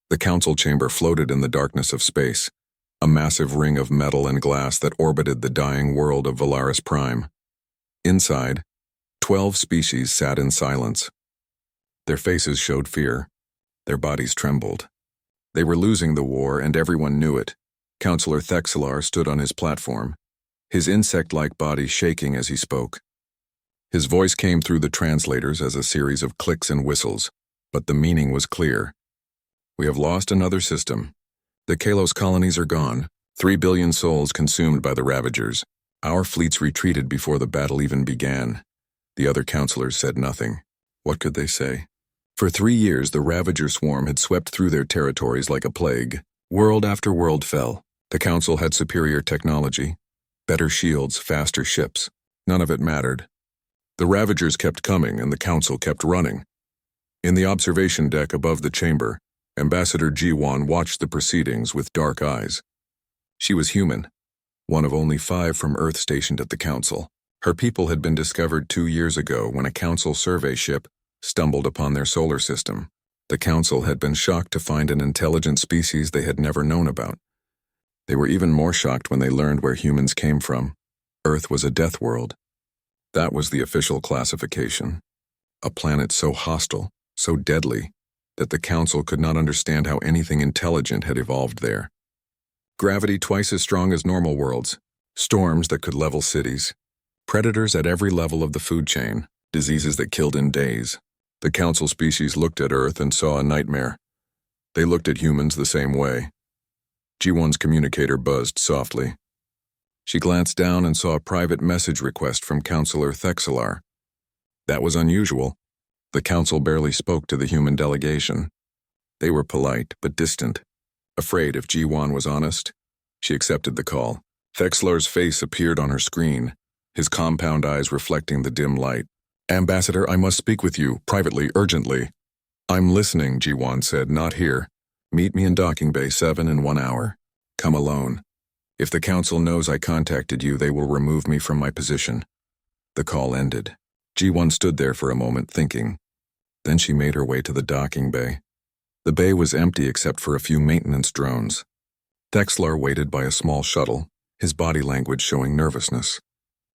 The council chamber floated in the darkness of space, a massive ring of metal and glass that orbited the dying world of Valaris Prime. Inside, 12 species sat in silence. Their faces showed fear. Their bodies trembled. They were losing the war, and everyone knew it. Counselor Thexelar stood on his platform, his insect-like body shaking as he spoke. His voice came through the translators as a series of clicks and whistles, but the meaning was clear. We have lost another system. The Kalos colonies are gone, 3 billion souls consumed by the Ravagers. Our fleets retreated before the battle even began. The other counselors said nothing. What could they say? For 3 years, the Ravager swarm had swept through their territories like a plague. World after world fell. The council had superior technology, better shields, faster ships. None of it mattered. The Ravagers kept coming, and the council kept running. In the observation deck above the chamber, Ambassador G1 watched the proceedings with dark eyes. She was human, one of only 5 from Earth stationed at the council. Her people had been discovered 2 years ago when a council survey ship stumbled upon their solar system. The council had been shocked to find an intelligent species they had never known about. They were even more shocked when they learned where humans came from. Earth was a death world. That was the official classification. A planet so hostile, so deadly, that the council could not understand how anything intelligent had evolved there. Gravity twice as strong as normal worlds, storms that could level cities, predators at every level of the food chain, diseases that killed in days. The council species looked at Earth and saw a nightmare. They looked at humans the same way. G1's communicator buzzed softly. She glanced down and saw a private message request from Counselor Thexelar. That was unusual. The council barely spoke to the human delegation. They were polite but distant. Afraid if G1 was honest, she accepted the call. Thexelar's face appeared on her screen, his compound eyes reflecting the dim light. "Ambassador, I must speak with you, privately, urgently." "I'm listening," G1 said, "not here. Meet me in Docking Bay 7 in 1 hour. Come alone. If the council knows I contacted you, they will remove me from my position." The call ended. G1 stood there for a moment, thinking. Then she made her way to the docking bay. The bay was empty except for a few maintenance drones. Thexelar waited by a small shuttle, his body language showing nervousness.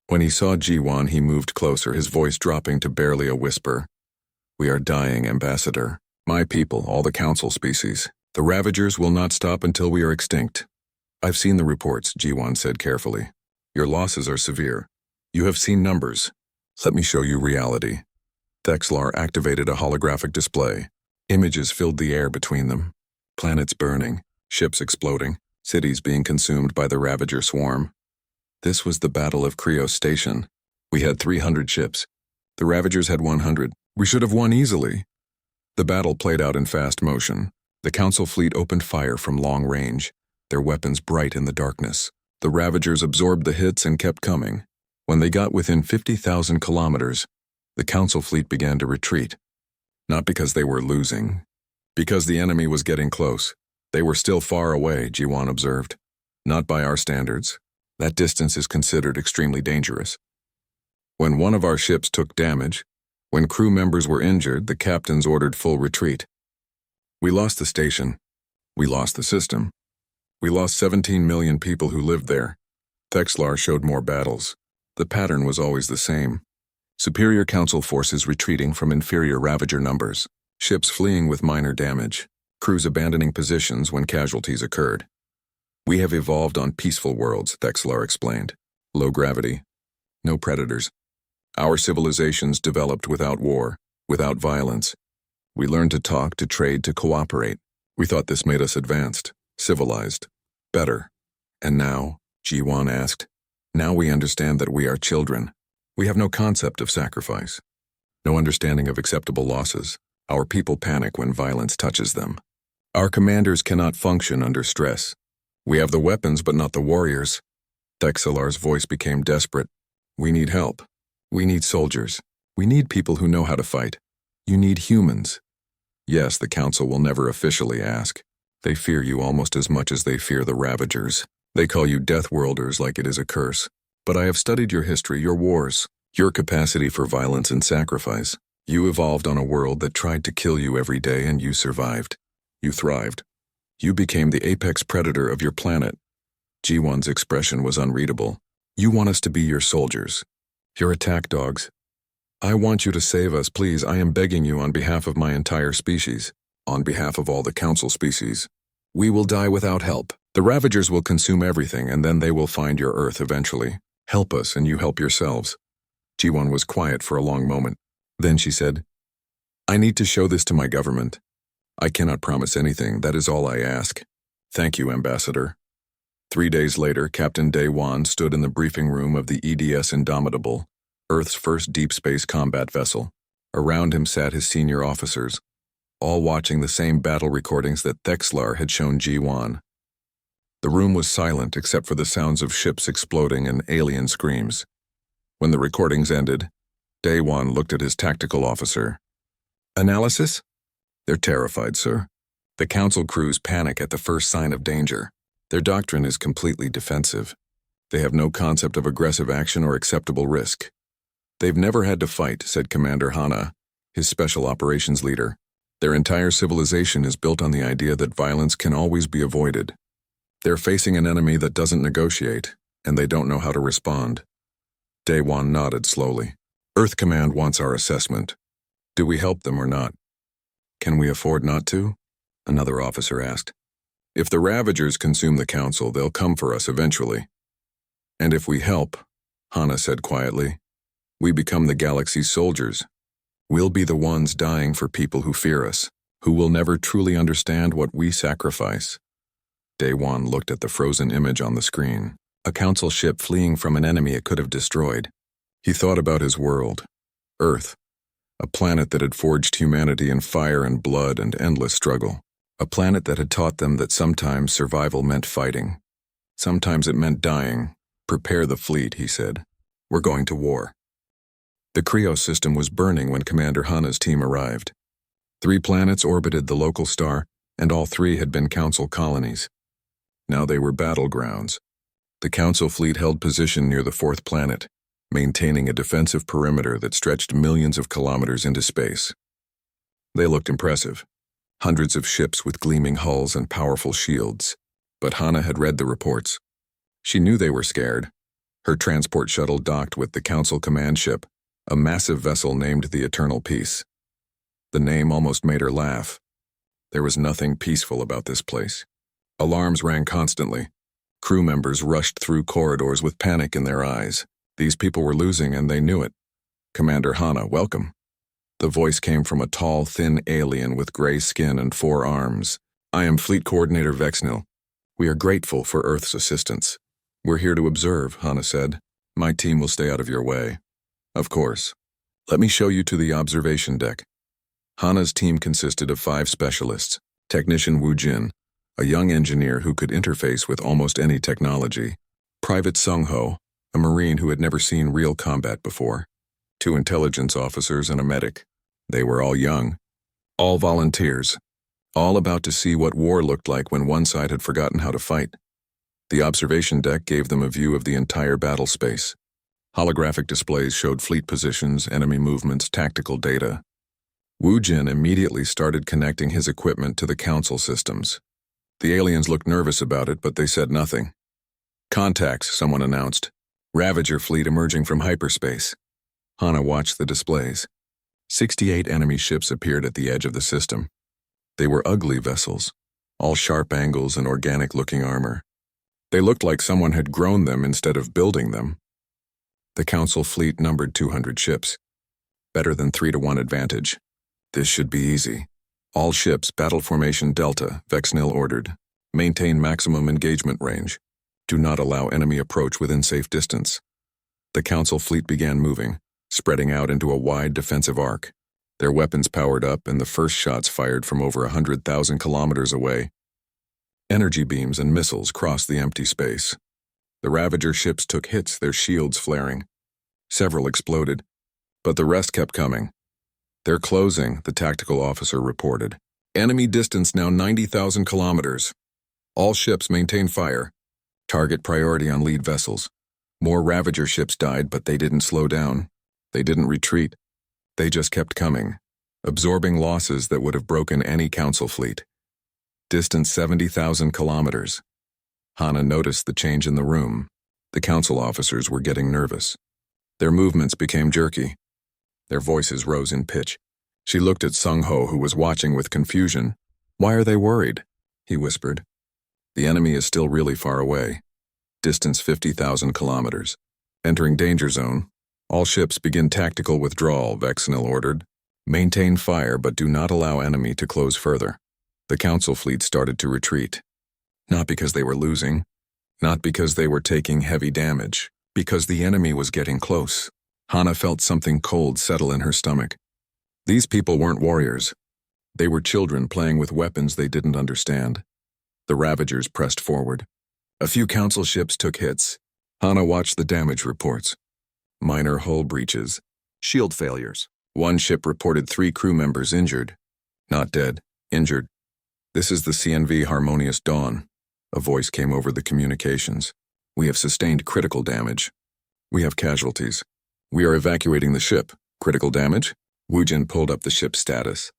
When he saw G1, he moved closer, his voice dropping to barely a whisper. "We are dying, Ambassador. My people, all the council species. The Ravagers will not stop until we are extinct." "I've seen the reports," G1 said carefully. "Your losses are severe. You have seen numbers. Let me show you reality." Thexelar activated a holographic display. Images filled the air between them. Planets burning, ships exploding, cities being consumed by the Ravager swarm. This was the Battle of Krios Station. We had 300 ships. The Ravagers had 100. We should have won easily. The battle played out in fast motion. The council fleet opened fire from long range, their weapons bright in the darkness. The Ravagers absorbed the hits and kept coming. When they got within 50,000 kilometers, the council fleet began to retreat. Not because they were losing, because the enemy was getting close. They were still far away, G1 observed. Not by our standards. That distance is considered extremely dangerous. When one of our ships took damage, when crew members were injured, the captains ordered full retreat. We lost the station. We lost the system. We lost 17 million people who lived there. Thexelar showed more battles. The pattern was always the same. Superior council forces retreating from inferior Ravager numbers. Ships fleeing with minor damage. Crews abandoning positions when casualties occurred. We have evolved on peaceful worlds, Thexelar explained. Low gravity. No predators. Our civilizations developed without war, without violence. We learned to talk, to trade, to cooperate. We thought this made us advanced, civilized, better. And now, G1 asked, now we understand that we are children. We have no concept of sacrifice. No understanding of acceptable losses. Our people panic when violence touches them. Our commanders cannot function under stress. We have the weapons but not the warriors. Thexelar's voice became desperate. We need help. We need soldiers. We need people who know how to fight. You need humans. Yes, the council will never officially ask. They fear you almost as much as they fear the Ravagers. They call you DeathworlDers like it is a curse. But I have studied your history, your wars, your capacity for violence and sacrifice. You evolved on a world that tried to kill you every day and you survived. You thrived. You became the apex predator of your planet. G1's expression was unreadable. You want us to be your soldiers. Your attack dogs. I want you to save us, please. I am begging you on behalf of my entire species. On behalf of all the council species. We will die without help. The Ravagers will consume everything, and then they will find your Earth eventually. Help us, and you help yourselves. G1 was quiet for a long moment. Then she said, I need to show this to my government. I cannot promise anything, that is all I ask. Thank you, Ambassador. 3 days later, Captain Day-Wan stood in the briefing room of the EDS Indomitable, Earth's first deep space combat vessel. Around him sat his senior officers, all watching the same battle recordings that Thexlar had shown G1. The room was silent except for the sounds of ships exploding and alien screams. When the recordings ended, Day-Wan looked at his tactical officer. Analysis? They're terrified, sir. The council crews panic at the first sign of danger. Their doctrine is completely defensive. They have no concept of aggressive action or acceptable risk. They've never had to fight, said Commander Hana, his special operations leader. Their entire civilization is built on the idea that violence can always be avoided. They're facing an enemy that doesn't negotiate, and they don't know how to respond. Day-Wan nodded slowly. Earth Command wants our assessment. Do we help them or not? Can we afford not to? Another officer asked. If the Ravagers consume the council, they'll come for us eventually. And if we help, Hana said quietly, we become the galaxy's soldiers. We'll be the ones dying for people who fear us, who will never truly understand what we sacrifice. Day-Wan looked at the frozen image on the screen, a council ship fleeing from an enemy it could have destroyed. He thought about his world, Earth, a planet that had forged humanity in fire and blood and endless struggle. A planet that had taught them that sometimes survival meant fighting. Sometimes it meant dying. Prepare the fleet, he said. We're going to war. The Creo system was burning when Commander Hana's team arrived. 3 planets orbited the local star, and all 3 had been council colonies. Now they were battlegrounds. The council fleet held position near the 4th planet, maintaining a defensive perimeter that stretched millions of kilometers into space. They looked impressive. Hundreds of ships with gleaming hulls and powerful shields. But Hana had read the reports. She knew they were scared. Her transport shuttle docked with the Council command ship, a massive vessel named the Eternal Peace. The name almost made her laugh. There was nothing peaceful about this place. Alarms rang constantly. Crew members rushed through corridors with panic in their eyes. These people were losing and they knew it. Commander Hana, welcome. The voice came from a tall, thin alien with gray skin and 4 arms. I am Fleet Coordinator Vexnil. We are grateful for Earth's assistance. We're here to observe, Hana said. My team will stay out of your way. Of course. Let me show you to the observation deck. Hana's team consisted of 5 specialists. Technician Wu Jin, a young engineer who could interface with almost any technology. Private Sung Ho, a Marine who had never seen real combat before. 2 intelligence officers and a medic. They were all young, all volunteers, all about to see what war looked like when one side had forgotten how to fight. The observation deck gave them a view of the entire battle space. Holographic displays showed fleet positions, enemy movements, tactical data. Wu Jin immediately started connecting his equipment to the council systems. The aliens looked nervous about it, but they said nothing. Contacts, someone announced. Ravager fleet emerging from hyperspace. Hana watched the displays. 68 enemy ships appeared at the edge of the system. They were ugly vessels, all sharp angles and organic-looking armor. They looked like someone had grown them instead of building them. The council fleet numbered 200 ships. Better than 3-to-1 advantage. This should be easy. All ships, battle formation Delta, Vexnil ordered. Maintain maximum engagement range. Do not allow enemy approach within safe distance. The council fleet began moving, spreading out into a wide defensive arc. Their weapons powered up and the first shots fired from over 100,000 kilometers away. Energy beams and missiles crossed the empty space. The Ravager ships took hits, their shields flaring. Several exploded, but the rest kept coming. They're closing, the tactical officer reported. Enemy distance now 90,000 kilometers. All ships maintain fire. Target priority on lead vessels. More Ravager ships died, but they didn't slow down. They didn't retreat. They just kept coming, absorbing losses that would have broken any council fleet. Distance 70,000 kilometers. Hana noticed the change in the room. The council officers were getting nervous. Their movements became jerky. Their voices rose in pitch. She looked at Sung-ho, who was watching with confusion. "Why are they worried?" he whispered. "The enemy is still really far away. Distance 50,000 kilometers. Entering danger zone. All ships begin tactical withdrawal," Vexnil ordered. "Maintain fire, but do not allow enemy to close further." The council fleet started to retreat. Not because they were losing, not because they were taking heavy damage, because the enemy was getting close. Hana felt something cold settle in her stomach. These people weren't warriors. They were children playing with weapons they didn't understand. The Ravagers pressed forward. A few council ships took hits. Hana watched the damage reports. Minor hull breaches. Shield failures. One ship reported 3 crew members injured. Not dead, injured. "This is the CNV Harmonious Dawn." A voice came over the communications. "We have sustained critical damage. We have casualties. We are evacuating the ship. Critical damage?" Woojin pulled up the ship's status.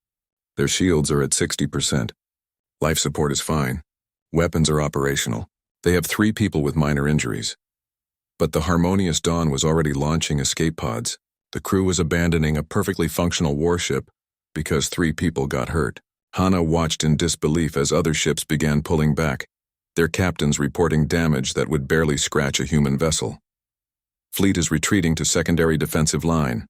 "Their shields are at 60%. Life support is fine. Weapons are operational. They have 3 people with minor injuries." But the Harmonious Dawn was already launching escape pods. The crew was abandoning a perfectly functional warship because 3 people got hurt. Hana watched in disbelief as other ships began pulling back, their captains reporting damage that would barely scratch a human vessel. "Fleet is retreating to secondary defensive line,"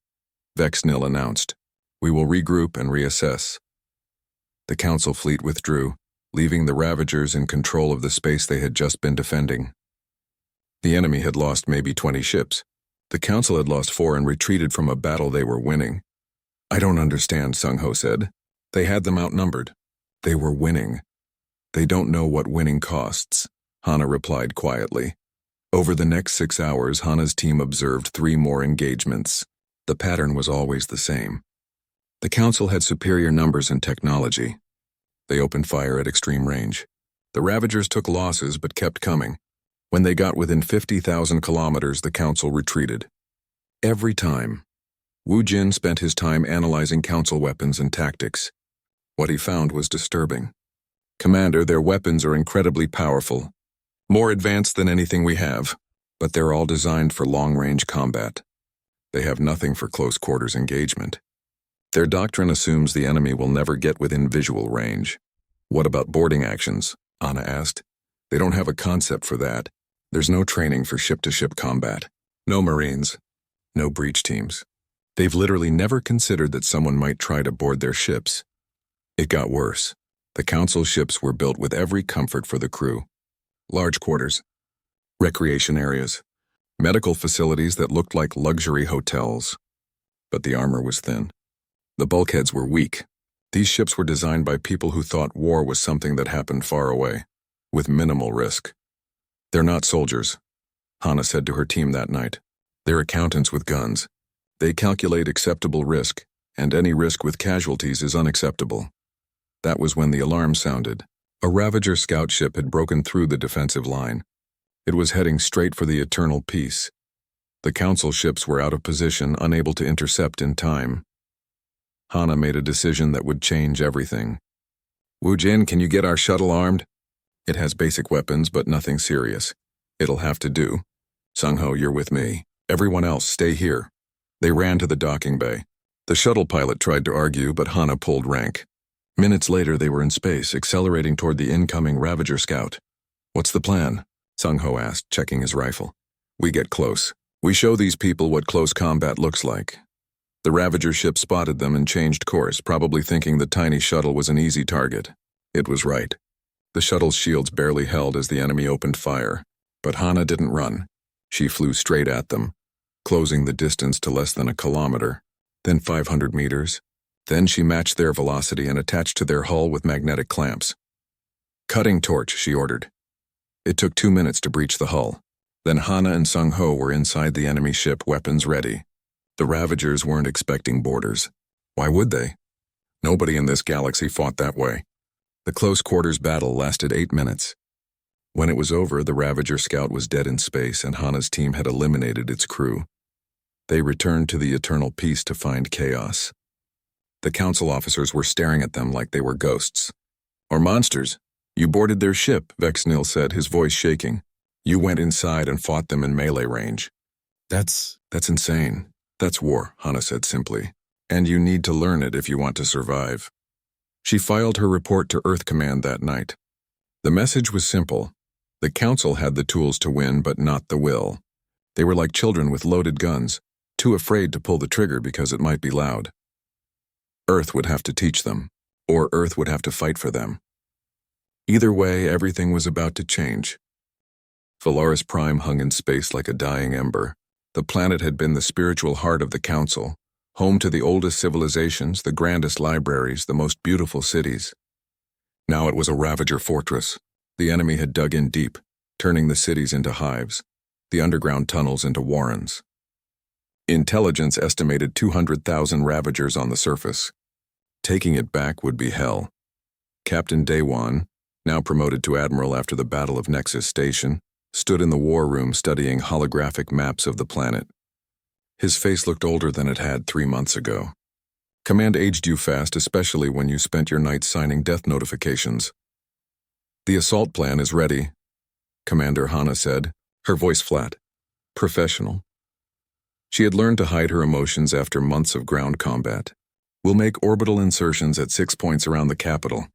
Vexnil announced. "We will regroup and reassess." The council fleet withdrew, leaving the Ravagers in control of the space they had just been defending. The enemy had lost maybe 20 ships. The council had lost 4 and retreated from a battle they were winning. "I don't understand," Sung-ho said. "They had them outnumbered. They were winning." "They don't know what winning costs," Hana replied quietly. Over the next 6 hours, Hana's team observed 3 more engagements. The pattern was always the same. The council had superior numbers and technology. They opened fire at extreme range. The Ravagers took losses but kept coming. When they got within 50,000 kilometers, the council retreated. Every time. Wu Jin spent his time analyzing council weapons and tactics. What he found was disturbing. "Commander, their weapons are incredibly powerful. More advanced than anything we have, but they're all designed for long-range combat. They have nothing for close-quarters engagement. Their doctrine assumes the enemy will never get within visual range." "What about boarding actions?" Anna asked. "They don't have a concept for that. There's no training for ship-to-ship combat. No Marines. No breach teams. They've literally never considered that someone might try to board their ships." It got worse. The council ships were built with every comfort for the crew. Large quarters. Recreation areas. Medical facilities that looked like luxury hotels. But the armor was thin. The bulkheads were weak. These ships were designed by people who thought war was something that happened far away, with minimal risk. "They're not soldiers," Hana said to her team that night. "They're accountants with guns. They calculate acceptable risk, and any risk with casualties is unacceptable." That was when the alarm sounded. A Ravager scout ship had broken through the defensive line. It was heading straight for the Eternal Peace. The council ships were out of position, unable to intercept in time. Hana made a decision that would change everything. "Wu Jin, can you get our shuttle armed?" "It has basic weapons, but nothing serious. It'll have to do. Sung-ho, you're with me. Everyone else, stay here." They ran to the docking bay. The shuttle pilot tried to argue, but Hana pulled rank. Minutes later, they were in space, accelerating toward the incoming Ravager scout. "What's the plan?" Sung-ho asked, checking his rifle. "We get close. We show these people what close combat looks like." The Ravager ship spotted them and changed course, probably thinking the tiny shuttle was an easy target. It was right. The shuttle's shields barely held as the enemy opened fire. But Hana didn't run. She flew straight at them, closing the distance to less than a kilometer, then 500 meters. Then she matched their velocity and attached to their hull with magnetic clamps. "Cutting torch," she ordered. It took 2 minutes to breach the hull. Then Hana and Sung-ho were inside the enemy ship, weapons ready. The Ravagers weren't expecting boarders. Why would they? Nobody in this galaxy fought that way. The close-quarters battle lasted 8 minutes. When it was over, the Ravager scout was dead in space and Hana's team had eliminated its crew. They returned to the Eternal Peace to find chaos. The council officers were staring at them like they were ghosts. Or monsters, You boarded their ship, Vexnil said, his voice shaking. You went inside and fought them in melee range. That's insane. That's war, Hana said simply. And you need to learn it if you want to survive. She filed her report to Earth Command that night. The message was simple. The Council had the tools to win, but not the will. They were like children with loaded guns, too afraid to pull the trigger because it might be loud. Earth would have to teach them, or Earth would have to fight for them. Either way, everything was about to change. Valaris Prime hung in space like a dying ember. The planet had been the spiritual heart of the Council, home to the oldest civilizations, the grandest libraries, the most beautiful cities. Now it was a Ravager fortress. The enemy had dug in deep, turning the cities into hives, the underground tunnels into warrens. Intelligence estimated 200,000 Ravagers on the surface. Taking it back would be hell. Captain Daewon, now promoted to Admiral after the Battle of Nexus Station, stood in the war room studying holographic maps of the planet. His face looked older than it had 3 months ago. Command aged you fast, especially when you spent your nights signing death notifications. The assault plan is ready, Commander Hana said, her voice flat. Professional. She had learned to hide her emotions after months of ground combat. We'll make orbital insertions at 6 points around the capital.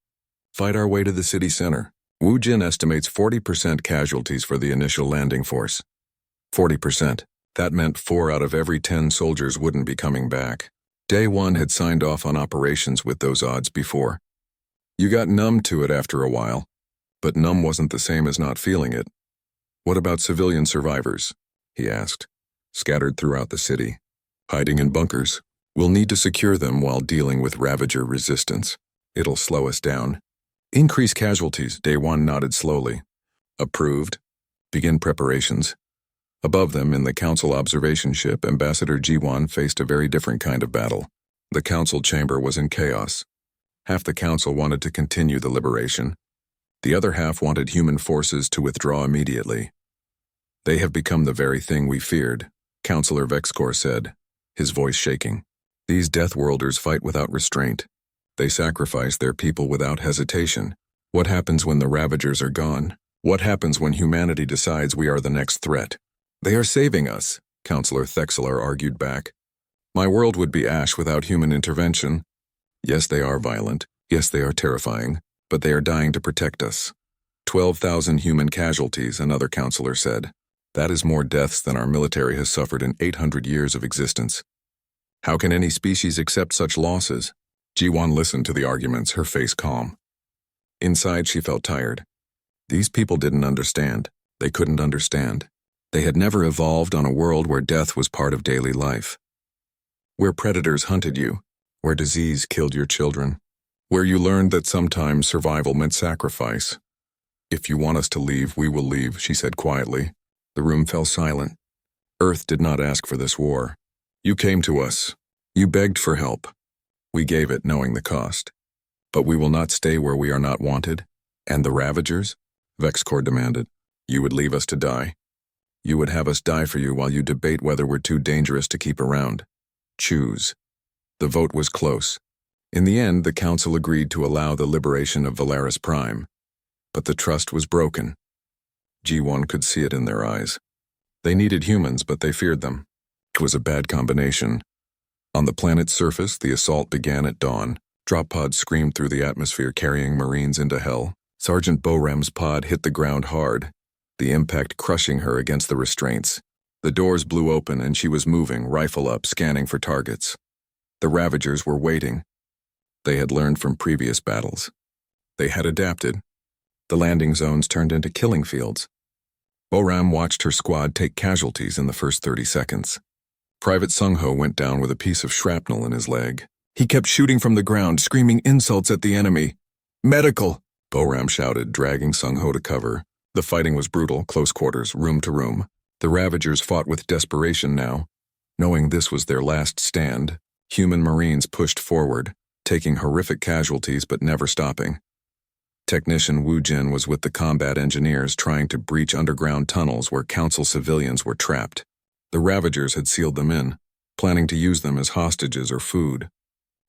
Fight our way to the city center. Wu Jin estimates 40% casualties for the initial landing force. 40%. That meant 4 out of every 10 soldiers wouldn't be coming back. Day 1 had signed off on operations with those odds before. You got numb to it after a while, but numb wasn't the same as not feeling it. What about civilian survivors? He asked. Scattered throughout the city, hiding in bunkers. We'll need to secure them while dealing with Ravager resistance. It'll slow us down. Increase casualties, Day 1 nodded slowly. Approved. Begin preparations. Above them, in the Council observation ship, Ambassador Jiwan faced a very different kind of battle. The Council chamber was in chaos. Half the Council wanted to continue the liberation. The other half wanted human forces to withdraw immediately. They have become the very thing we feared, Councillor Vexcor said, his voice shaking. These Deathworlders fight without restraint. They sacrifice their people without hesitation. What happens when the Ravagers are gone? What happens when humanity decides we are the next threat? They are saving us, Councillor Thexelar argued back. My world would be ash without human intervention. Yes, they are violent. Yes, they are terrifying. But they are dying to protect us. 12,000 human casualties, another councillor said. That is more deaths than our military has suffered in 800 years of existence. How can any species accept such losses? Jiwan listened to the arguments, her face calm. Inside, she felt tired. These people didn't understand. They couldn't understand. They had never evolved on a world where death was part of daily life. Where predators hunted you, where disease killed your children, where you learned that sometimes survival meant sacrifice. If you want us to leave, we will leave, she said quietly. The room fell silent. Earth did not ask for this war. You came to us. You begged for help. We gave it, knowing the cost. But we will not stay where we are not wanted. And the Ravagers? Vexcor demanded. You would leave us to die. You would have us die for you while you debate whether we're too dangerous to keep around. Choose. The vote was close. In the end, the Council agreed to allow the liberation of Valaris Prime. But the trust was broken. G1 could see it in their eyes. They needed humans, but they feared them. It was a bad combination. On the planet's surface, the assault began at dawn. Drop pods screamed through the atmosphere, carrying Marines into hell. Sergeant Boram's pod hit the ground hard, the impact crushing her against the restraints. The doors blew open and she was moving, rifle up, scanning for targets. The Ravagers were waiting. They had learned from previous battles. They had adapted. The landing zones turned into killing fields. Boram watched her squad take casualties in the first 30 seconds. Private Sung-Ho went down with a piece of shrapnel in his leg. He kept shooting from the ground, screaming insults at the enemy. Medical! Boram shouted, dragging Sung-Ho to cover. The fighting was brutal, close quarters, room to room. The Ravagers fought with desperation now. Knowing this was their last stand, human Marines pushed forward, taking horrific casualties but never stopping. Technician Wu Jin was with the combat engineers trying to breach underground tunnels where Council civilians were trapped. The Ravagers had sealed them in, planning to use them as hostages or food.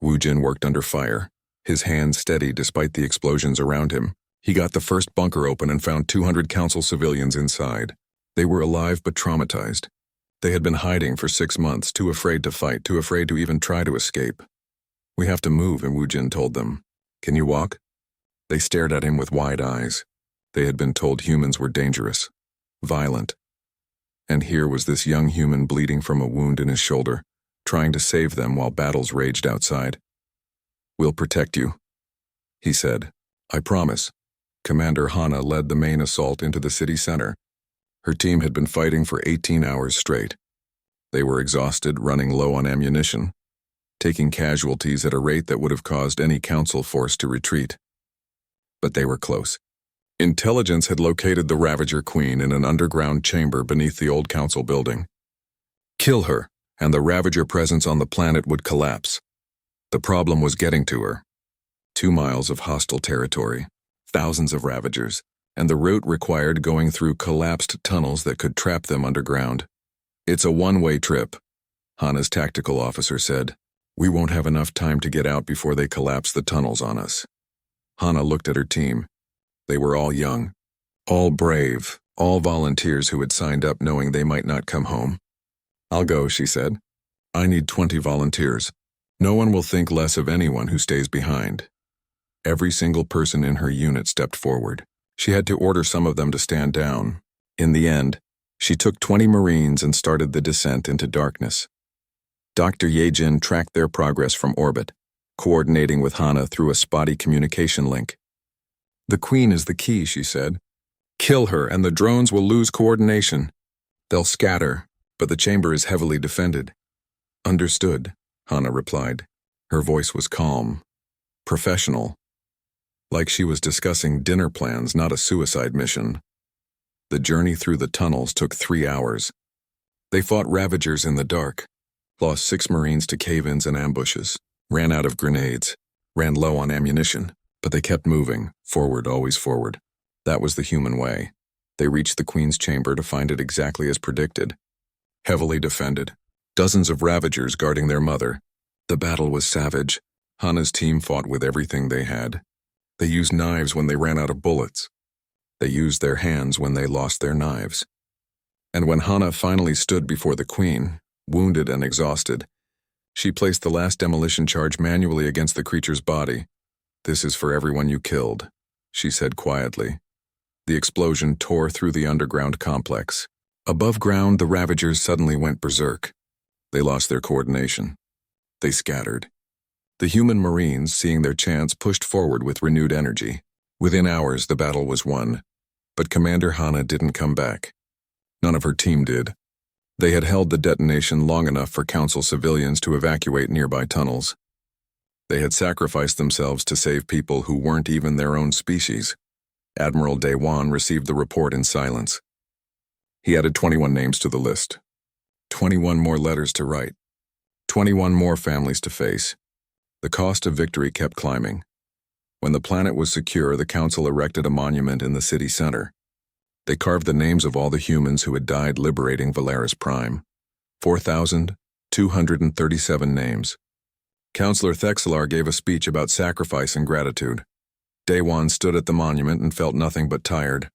Wu Jin worked under fire, his hands steady despite the explosions around him. He got the first bunker open and found 200 council civilians inside. They were alive but traumatized. They had been hiding for 6 months, too afraid to fight, too afraid to even try to escape. "We have to move," Wujin told them. "Can you walk?" They stared at him with wide eyes. They had been told humans were dangerous, violent. And here was this young human bleeding from a wound in his shoulder, trying to save them while battles raged outside. "We'll protect you," he said. "I promise." Commander Hana led the main assault into the city center. Her team had been fighting for 18 hours straight. They were exhausted, running low on ammunition, taking casualties at a rate that would have caused any council force to retreat. But they were close. Intelligence had located the Ravager Queen in an underground chamber beneath the old council building. Kill her, and the Ravager presence on the planet would collapse. The problem was getting to her. 2 miles of hostile territory, thousands of Ravagers, and the route required going through collapsed tunnels that could trap them underground. "It's a one-way trip," Hana's tactical officer said. "We won't have enough time to get out before they collapse the tunnels on us." Hana looked at her team. They were all young, all brave, all volunteers who had signed up knowing they might not come home. "I'll go," she said. "I need 20 volunteers. No one will think less of anyone who stays behind." Every single person in her unit stepped forward. She had to order some of them to stand down. In the end, she took 20 Marines and started the descent into darkness. Dr. Yejin tracked their progress from orbit, coordinating with Hana through a spotty communication link. "The Queen is the key," she said. "Kill her and the drones will lose coordination. They'll scatter, but the chamber is heavily defended." "Understood," Hana replied. Her voice was calm, professional, like she was discussing dinner plans, not a suicide mission. The journey through the tunnels took 3 hours. They fought Ravagers in the dark, lost 6 Marines to cave-ins and ambushes, ran out of grenades, ran low on ammunition, but they kept moving, forward, always forward. That was the human way. They reached the Queen's chamber to find it exactly as predicted. Heavily defended, dozens of Ravagers guarding their mother. The battle was savage. Hana's team fought with everything they had. They used knives when they ran out of bullets. They used their hands when they lost their knives. And when Hana finally stood before the Queen, wounded and exhausted, she placed the last demolition charge manually against the creature's body. "This is for everyone you killed," she said quietly. The explosion tore through the underground complex. Above ground, the Ravagers suddenly went berserk. They lost their coordination. They scattered. The human Marines, seeing their chance, pushed forward with renewed energy. Within hours, the battle was won. But Commander Hana didn't come back. None of her team did. They had held the detonation long enough for Council civilians to evacuate nearby tunnels. They had sacrificed themselves to save people who weren't even their own species. Admiral Daewon received the report in silence. He added 21 names to the list. 21 more letters to write. 21 more families to face. The cost of victory kept climbing. When the planet was secure, the Council erected a monument in the city center. They carved the names of all the humans who had died liberating Valaris Prime. 4,237 names. Councillor Thexelar gave a speech about sacrifice and gratitude. Daewon stood at the monument and felt nothing but tired.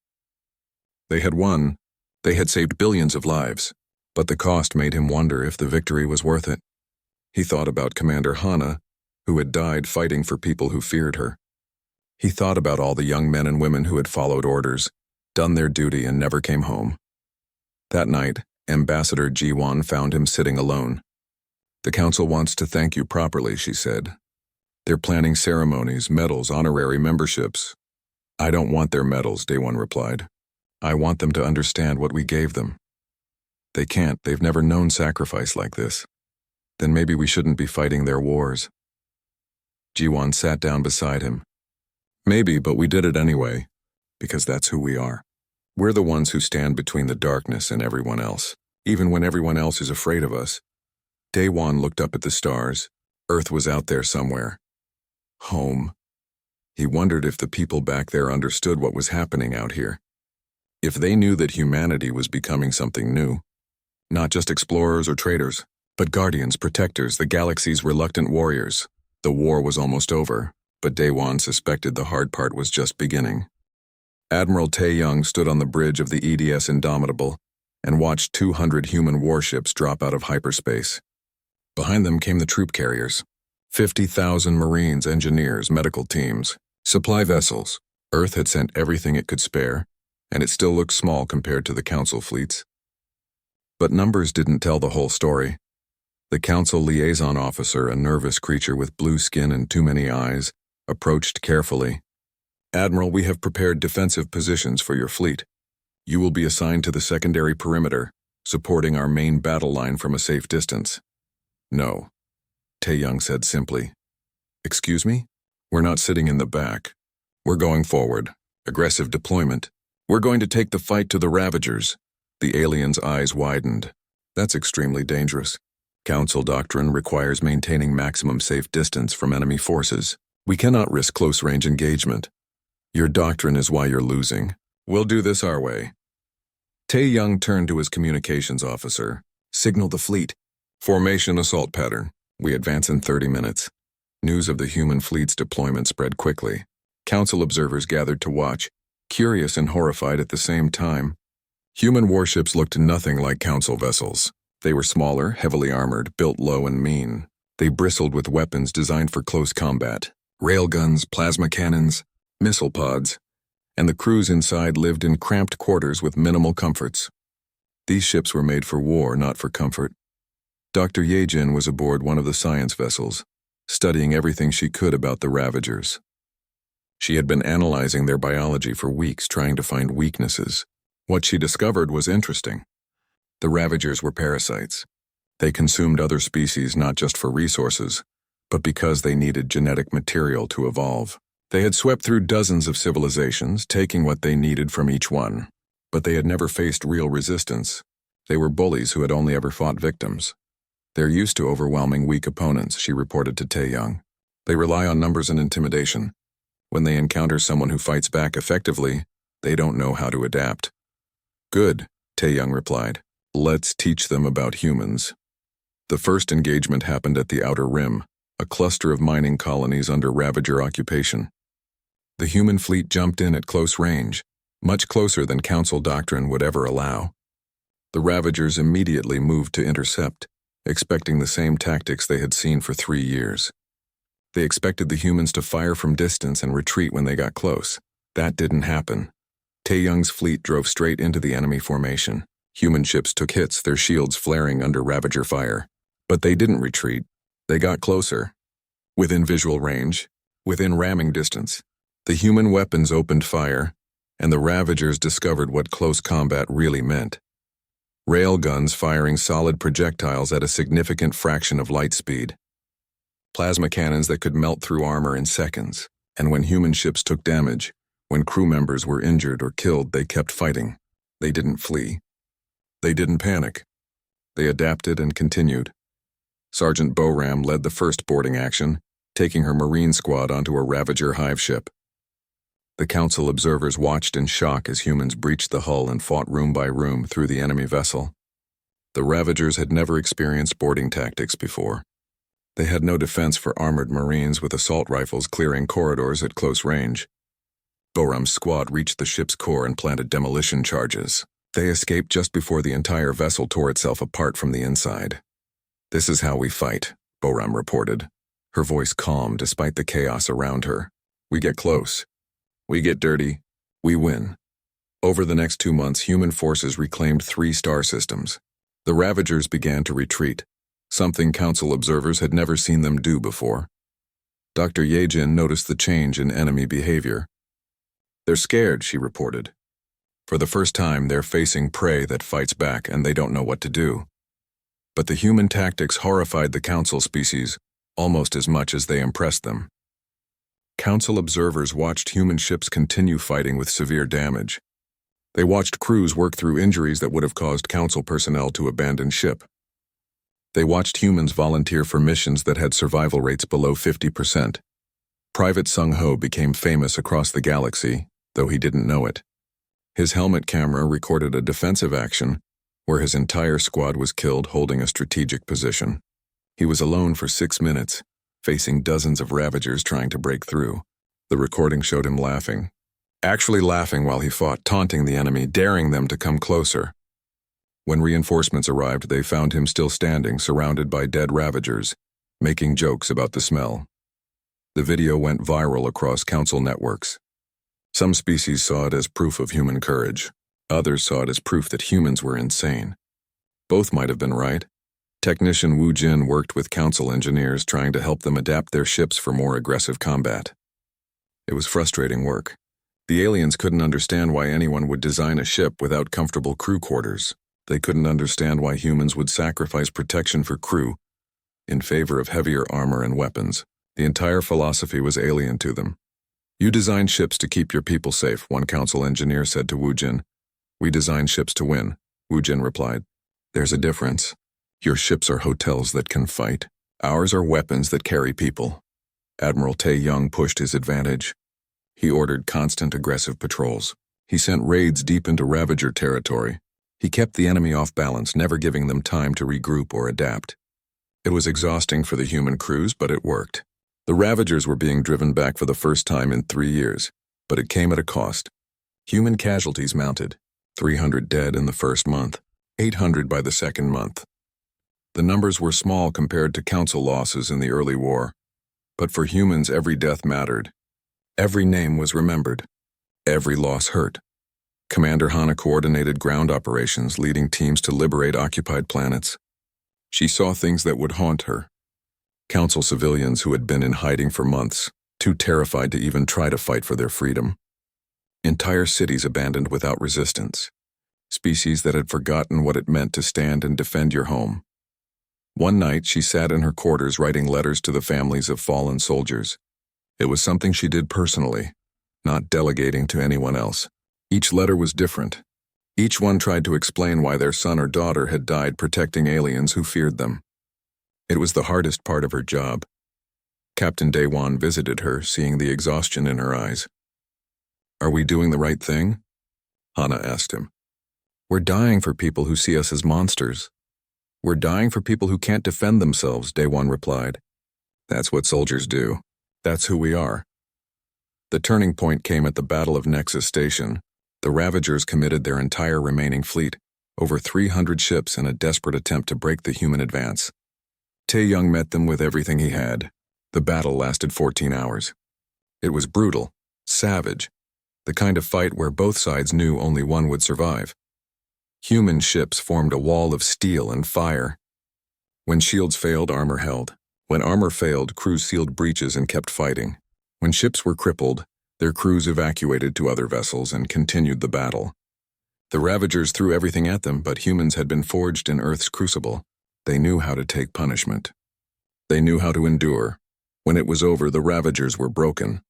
They had won. They had saved billions of lives. But the cost made him wonder if the victory was worth it. He thought about Commander Hana, who had died fighting for people who feared her. He thought about all the young men and women who had followed orders, done their duty, and never came home. That night, Ambassador Ji-won found him sitting alone. "The Council wants to thank you properly," she said. "They're planning ceremonies, medals, honorary memberships." "I don't want their medals," Daewon replied. "I want them to understand what we gave them." "They can't. They've never known sacrifice like this." "Then maybe we shouldn't be fighting their wars." Ji-won sat down beside him. "Maybe, but we did it anyway, because that's who we are. We're the ones who stand between the darkness and everyone else, even when everyone else is afraid of us." Daewon looked up at the stars. Earth was out there somewhere. Home. He wondered if the people back there understood what was happening out here. If they knew that humanity was becoming something new. Not just explorers or traders, but guardians, protectors, the galaxy's reluctant warriors. The war was almost over, but Daewon suspected the hard part was just beginning. Admiral Tae-young stood on the bridge of the EDS Indomitable and watched 200 human warships drop out of hyperspace. Behind them came the troop carriers. 50,000 Marines, engineers, medical teams, supply vessels. Earth had sent everything it could spare, and it still looked small compared to the Council fleets. But numbers didn't tell the whole story. The Council liaison officer, a nervous creature with blue skin and too many eyes, approached carefully. "Admiral, we have prepared defensive positions for your fleet. You will be assigned to the secondary perimeter, supporting our main battle line from a safe distance." "No," Tae-young said simply. "Excuse me? We're not sitting in the back. We're going forward. Aggressive deployment. We're going to take the fight to the Ravagers." The alien's eyes widened. "That's extremely dangerous. Council doctrine requires maintaining maximum safe distance from enemy forces. We cannot risk close-range engagement. Your doctrine is why you're losing. We'll do this our way." Tae-young turned to his communications officer. "Signal the fleet. Formation assault pattern. We advance in 30 minutes." News of the human fleet's deployment spread quickly. Council observers gathered to watch, curious and horrified at the same time. Human warships looked nothing like Council vessels. They were smaller, heavily armored, built low and mean. They bristled with weapons designed for close combat. Railguns, plasma cannons, missile pods, and the crews inside lived in cramped quarters with minimal comforts. These ships were made for war, not for comfort. Dr. Yejin was aboard one of the science vessels, studying everything she could about the Ravagers. She had been analyzing their biology for weeks, trying to find weaknesses. What she discovered was interesting. The Ravagers were parasites. They consumed other species not just for resources, but because they needed genetic material to evolve. They had swept through dozens of civilizations, taking what they needed from each one. But they had never faced real resistance. They were bullies who had only ever fought victims. "They're used to overwhelming weak opponents," she reported to Tae-young. "They rely on numbers and intimidation. When they encounter someone who fights back effectively, they don't know how to adapt." "Good," Tae-young replied. "Let's teach them about humans." The first engagement happened at the Outer Rim, a cluster of mining colonies under Ravager occupation. The human fleet jumped in at close range, much closer than Council doctrine would ever allow. The Ravagers immediately moved to intercept, expecting the same tactics they had seen for 3 years. They expected the humans to fire from distance and retreat when they got close. That didn't happen. Tae-young's fleet drove straight into the enemy formation. Human ships took hits, their shields flaring under Ravager fire. But they didn't retreat. They got closer. Within visual range, within ramming distance, the human weapons opened fire, and the Ravagers discovered what close combat really meant. Railguns firing solid projectiles at a significant fraction of light speed. Plasma cannons that could melt through armor in seconds. And when human ships took damage, when crew members were injured or killed, they kept fighting. They didn't flee. They didn't panic. They adapted and continued. Sergeant Boram led the first boarding action, taking her Marine squad onto a Ravager hive ship. The Council observers watched in shock as humans breached the hull and fought room by room through the enemy vessel. The Ravagers had never experienced boarding tactics before. They had no defense for armored Marines with assault rifles clearing corridors at close range. Boram's squad reached the ship's core and planted demolition charges. They escaped just before the entire vessel tore itself apart from the inside. "This is how we fight," Boram reported, her voice calm despite the chaos around her. "We get close. We get dirty. We win." Over the next 2 months, human forces reclaimed 3 star systems. The Ravagers began to retreat, something Council observers had never seen them do before. Dr. Yejin noticed the change in enemy behavior. "They're scared," she reported. "For the first time, they're facing prey that fights back and they don't know what to do." But the human tactics horrified the Council species almost as much as they impressed them. Council observers watched human ships continue fighting with severe damage. They watched crews work through injuries that would have caused Council personnel to abandon ship. They watched humans volunteer for missions that had survival rates below 50%. Private Sung-ho became famous across the galaxy, though he didn't know it. His helmet camera recorded a defensive action where his entire squad was killed holding a strategic position. He was alone for 6 minutes, facing dozens of Ravagers trying to break through. The recording showed him laughing. actually laughing while he fought, taunting the enemy, daring them to come closer. When reinforcements arrived, they found him still standing, surrounded by dead Ravagers, making jokes about the smell. The video went viral across council networks. Some species saw it as proof of human courage. Others saw it as proof that humans were insane. Both might have been right. Technician Wu Jin worked with council engineers trying to help them adapt their ships for more aggressive combat. It was frustrating work. The aliens couldn't understand why anyone would design a ship without comfortable crew quarters. They couldn't understand why humans would sacrifice protection for crew in favor of heavier armor and weapons. The entire philosophy was alien to them. "You design ships to keep your people safe," one council engineer said to Wu Jin. "We design ships to win," Wu Jin replied. "There's a difference. Your ships are hotels that can fight. Ours are weapons that carry people." Admiral Tae-young pushed his advantage. He ordered constant aggressive patrols. He sent raids deep into Ravager territory. He kept the enemy off balance, never giving them time to regroup or adapt. It was exhausting for the human crews, but it worked. The Ravagers were being driven back for the first time in 3 years, but it came at a cost. Human casualties mounted, 300 dead in the first month, 800 by the second month. The numbers were small compared to council losses in the early war, but for humans every death mattered. Every name was remembered. Every loss hurt. Commander Hana coordinated ground operations, leading teams to liberate occupied planets. She saw things that would haunt her. Council civilians who had been in hiding for months, too terrified to even try to fight for their freedom. Entire cities abandoned without resistance. Species that had forgotten what it meant to stand and defend your home. One night, she sat in her quarters writing letters to the families of fallen soldiers. It was something she did personally, not delegating to anyone else. Each letter was different. Each one tried to explain why their son or daughter had died protecting aliens who feared them. It was the hardest part of her job. Captain Daewon visited her, seeing the exhaustion in her eyes. "Are we doing the right thing?" Hana asked him. "We're dying for people who see us as monsters. We're dying for people who can't defend themselves," Daewon replied. "That's what soldiers do. That's who we are." The turning point came at the Battle of Nexus Station. The Ravagers committed their entire remaining fleet, over 300 ships, in a desperate attempt to break the human advance. Tae-young met them with everything he had. The battle lasted 14 hours. It was brutal, savage, the kind of fight where both sides knew only one would survive. Human ships formed a wall of steel and fire. When shields failed, armor held. When armor failed, crews sealed breaches and kept fighting. When ships were crippled, their crews evacuated to other vessels and continued the battle. The Ravagers threw everything at them, but humans had been forged in Earth's crucible. They knew how to take punishment. They knew how to endure. When it was over, the Ravagers were broken.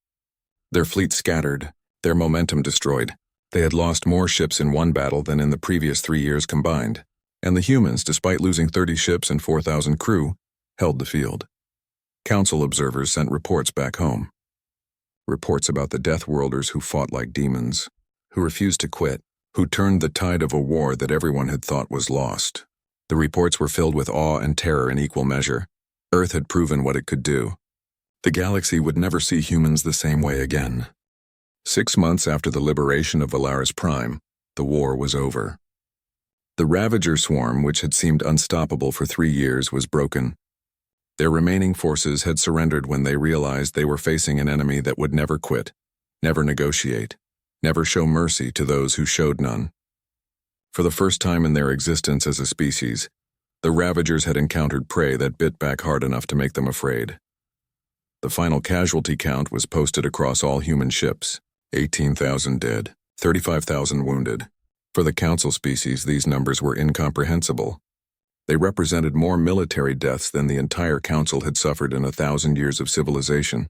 Their fleet scattered, their momentum destroyed. They had lost more ships in one battle than in the previous 3 years combined. And the humans, despite losing 30 ships and 4,000 crew, held the field. Council observers sent reports back home. Reports about the DeathworlDers who fought like demons, who refused to quit, who turned the tide of a war that everyone had thought was lost. The reports were filled with awe and terror in equal measure. Earth had proven what it could do. The galaxy would never see humans the same way again. 6 months after the liberation of Valaris Prime, the war was over. The Ravager swarm, which had seemed unstoppable for 3 years, was broken. Their remaining forces had surrendered when they realized they were facing an enemy that would never quit, never negotiate, never show mercy to those who showed none. For the first time in their existence as a species, the Ravagers had encountered prey that bit back hard enough to make them afraid. The final casualty count was posted across all human ships: 18,000 dead, 35,000 wounded. For the Council species, these numbers were incomprehensible. They represented more military deaths than the entire Council had suffered in 1,000 years of civilization.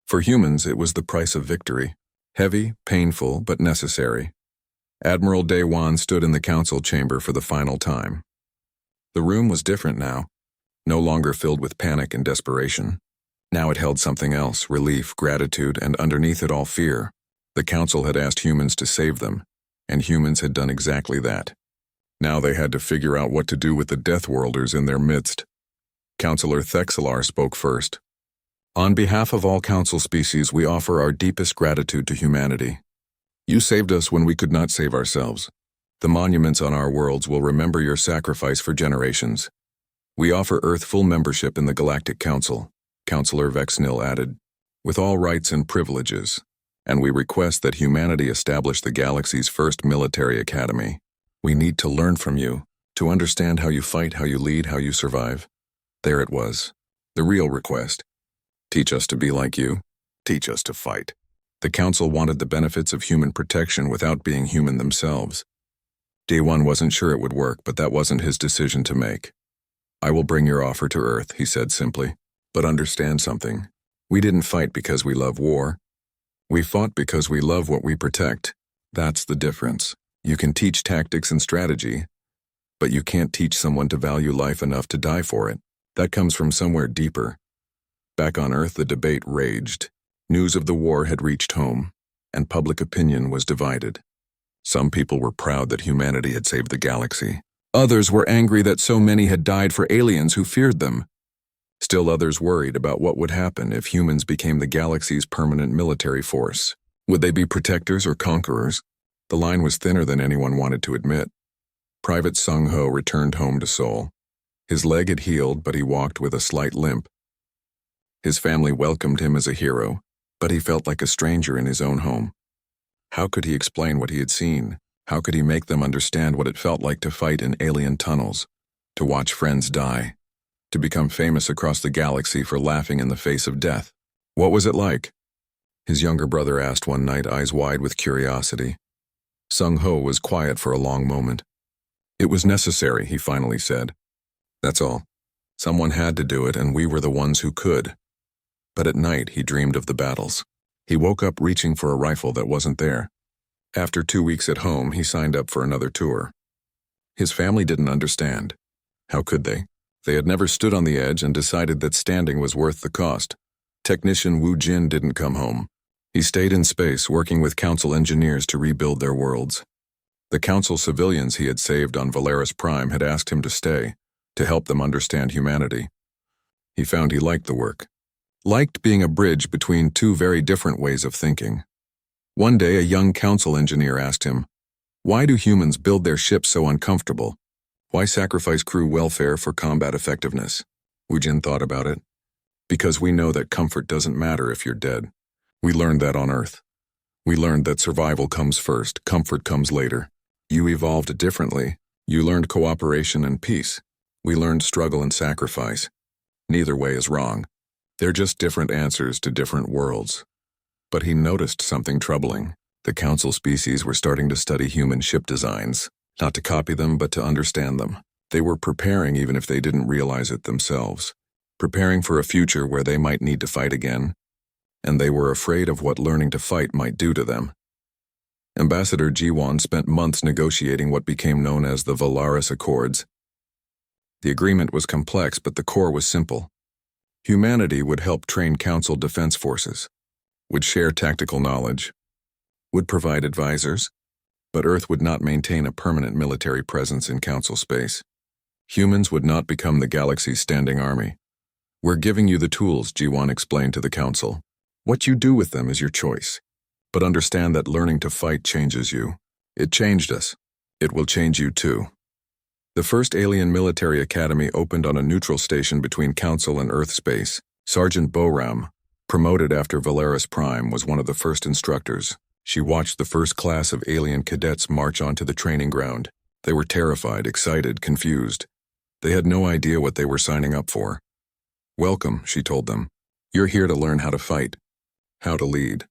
For humans, it was the price of victory. Heavy, painful, but necessary. Admiral Daewon stood in the Council chamber for the final time. The room was different now, no longer filled with panic and desperation. Now it held something else: relief, gratitude, and underneath it all, fear. The Council had asked humans to save them, and humans had done exactly that. Now they had to figure out what to do with the DeathworlDers in their midst. Councillor Thexelar spoke first. On behalf of all Council species, we offer our deepest gratitude to humanity. You saved us when we could not save ourselves. The monuments on our worlds will remember your sacrifice for generations. We offer Earth full membership in the Galactic Council, Counselor Vexnil added, with all rights and privileges, and we request that humanity establish the galaxy's first military academy. We need to learn from you, to understand how you fight, how you lead, how you survive. There it was, the real request. Teach us to be like you. Teach us to fight. The Council wanted the benefits of human protection without being human themselves. D1 wasn't sure it would work, but that wasn't his decision to make. I will bring your offer to Earth, he said simply. But understand something. We didn't fight because we love war. We fought because we love what we protect. That's the difference. You can teach tactics and strategy, but you can't teach someone to value life enough to die for it. That comes from somewhere deeper. Back on Earth, the debate raged. News of the war had reached home, and public opinion was divided. Some people were proud that humanity had saved the galaxy. Others were angry that so many had died for aliens who feared them. Still others worried about what would happen if humans became the galaxy's permanent military force. Would they be protectors or conquerors? The line was thinner than anyone wanted to admit. Private Sung Ho returned home to Seoul. His leg had healed, but he walked with a slight limp. His family welcomed him as a hero, but he felt like a stranger in his own home. How could he explain what he had seen? How could he make them understand what it felt like to fight in alien tunnels, to watch friends die, to become famous across the galaxy for laughing in the face of death? What was it like? His younger brother asked one night, eyes wide with curiosity. Sung Ho was quiet for a long moment. It was necessary, he finally said. That's all. Someone had to do it, and we were the ones who could. But at night, he dreamed of the battles. He woke up reaching for a rifle that wasn't there. After 2 weeks at home, he signed up for another tour. His family didn't understand. How could they? They had never stood on the edge and decided that standing was worth the cost. Technician Wu Jin didn't come home. He stayed in space, working with Council engineers to rebuild their worlds. The Council civilians he had saved on Valaris Prime had asked him to stay, to help them understand humanity. He found he liked the work. Liked being a bridge between two very different ways of thinking. One day, a young Council engineer asked him, "Why do humans build their ships so uncomfortable? Why sacrifice crew welfare for combat effectiveness?" Wu Jin thought about it. "Because we know that comfort doesn't matter if you're dead. We learned that on Earth. We learned that survival comes first, comfort comes later. You evolved differently. You learned cooperation and peace. We learned struggle and sacrifice. Neither way is wrong. They're just different answers to different worlds." But he noticed something troubling. The Council species were starting to study human ship designs, not to copy them, but to understand them. They were preparing even if they didn't realize it themselves, preparing for a future where they might need to fight again, and they were afraid of what learning to fight might do to them. Ambassador Jiwon spent months negotiating what became known as the Valaris Accords. The agreement was complex, but the core was simple. Humanity would help train Council defense forces, would share tactical knowledge, would provide advisors, but Earth would not maintain a permanent military presence in Council space. Humans would not become the galaxy's standing army. "We're giving you the tools," Jiwon explained to the Council. "What you do with them is your choice. But understand that learning to fight changes you. It changed us. It will change you too." The first alien military academy opened on a neutral station between Council and Earth space. Sergeant Boram, promoted after Valaris Prime, was one of the first instructors. She watched the first class of alien cadets march onto the training ground. They were terrified, excited, confused. They had no idea what they were signing up for. "Welcome," she told them. "You're here to learn how to fight, how to lead,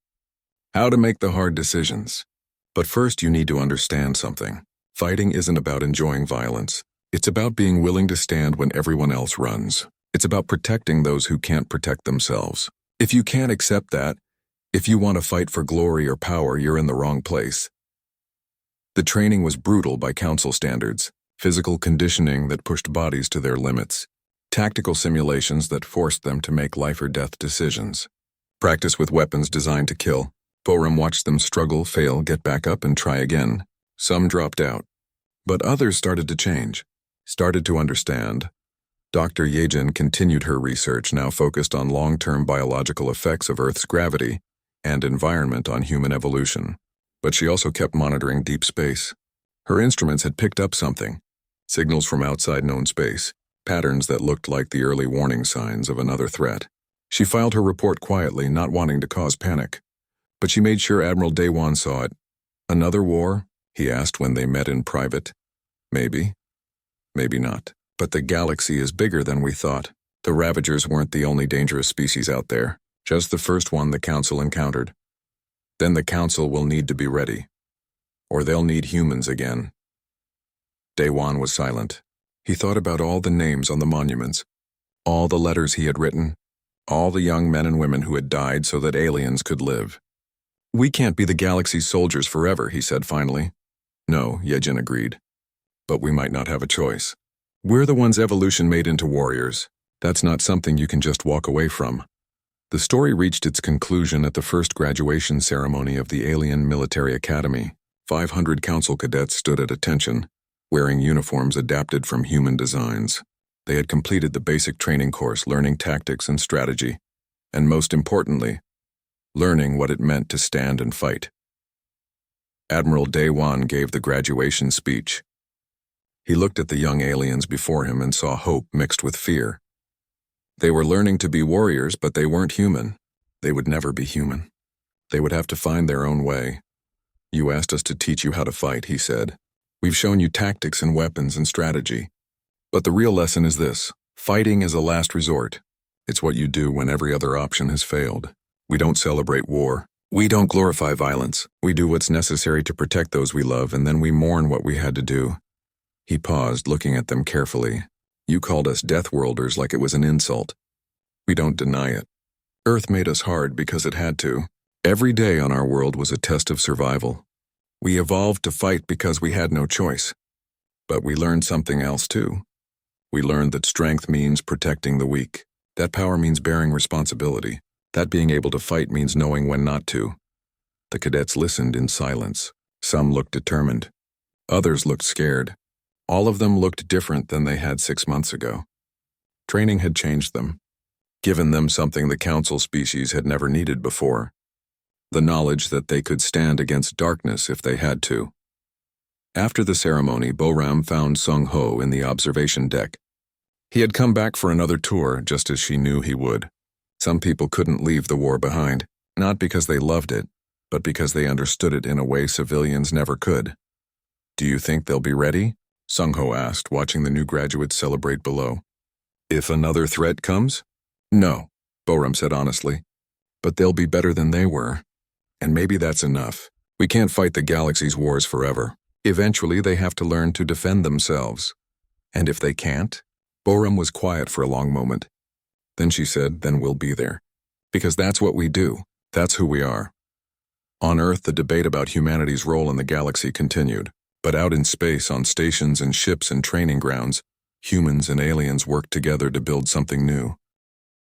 how to make the hard decisions. But first you need to understand something. Fighting isn't about enjoying violence. It's about being willing to stand when everyone else runs. It's about protecting those who can't protect themselves. If you can't accept that, if you want to fight for glory or power, you're in the wrong place." The training was brutal by Council standards, physical conditioning that pushed bodies to their limits, tactical simulations that forced them to make life or death decisions, practice with weapons designed to kill. Boram watched them struggle, fail, get back up, and try again. Some dropped out, but others started to change, started to understand. Dr. Yejin continued her research, now focused on long-term biological effects of Earth's gravity and environment on human evolution. But she also kept monitoring deep space. Her instruments had picked up something, signals from outside known space, patterns that looked like the early warning signs of another threat. She filed her report quietly, not wanting to cause panic. But she made sure Admiral Daewon saw it. "Another war?" he asked when they met in private. "Maybe. Maybe not. But the galaxy is bigger than we thought. The Ravagers weren't the only dangerous species out there, just the first one the Council encountered. Then the Council will need to be ready. Or they'll need humans again." Daewon was silent. He thought about all the names on the monuments, all the letters he had written, all the young men and women who had died so that aliens could live. "We can't be the galaxy's soldiers forever," he said finally. "No," Yejin agreed. "But we might not have a choice. We're the ones evolution made into warriors. That's not something you can just walk away from." The story reached its conclusion at the first graduation ceremony of the Alien Military Academy. 500 Council cadets stood at attention, wearing uniforms adapted from human designs. They had completed the basic training course, learning tactics and strategy, and most importantly, learning what it meant to stand and fight. Admiral Daewon gave the graduation speech. He looked at the young aliens before him and saw hope mixed with fear. They were learning to be warriors, but they weren't human. They would never be human. They would have to find their own way. "You asked us to teach you how to fight," he said. "We've shown you tactics and weapons and strategy. But the real lesson is this: fighting is a last resort. It's what you do when every other option has failed. We don't celebrate war. We don't glorify violence. We do what's necessary to protect those we love, and then we mourn what we had to do." He paused, looking at them carefully. "You called us Deathworlders like it was an insult. We don't deny it. Earth made us hard because it had to. Every day on our world was a test of survival. We evolved to fight because we had no choice. But we learned something else too. We learned that strength means protecting the weak. That power means bearing responsibility. That being able to fight means knowing when not to." The cadets listened in silence. Some looked determined. Others looked scared. All of them looked different than they had 6 months ago. Training had changed them, given them something the Council species had never needed before: the knowledge that they could stand against darkness if they had to. After the ceremony, Boram found Sung Ho in the observation deck. He had come back for another tour, just as she knew he would. Some people couldn't leave the war behind, not because they loved it, but because they understood it in a way civilians never could. "Do you think they'll be ready?" Sung Ho asked, watching the new graduates celebrate below. "If another threat comes?" "No," Boram said honestly. "But they'll be better than they were. And maybe that's enough. We can't fight the galaxy's wars forever. Eventually they have to learn to defend themselves. And if they can't?" Boram was quiet for a long moment. Then she said, "Then we'll be there. Because that's what we do. That's who we are." On Earth, the debate about humanity's role in the galaxy continued. But out in space, on stations and ships and training grounds, humans and aliens worked together to build something new.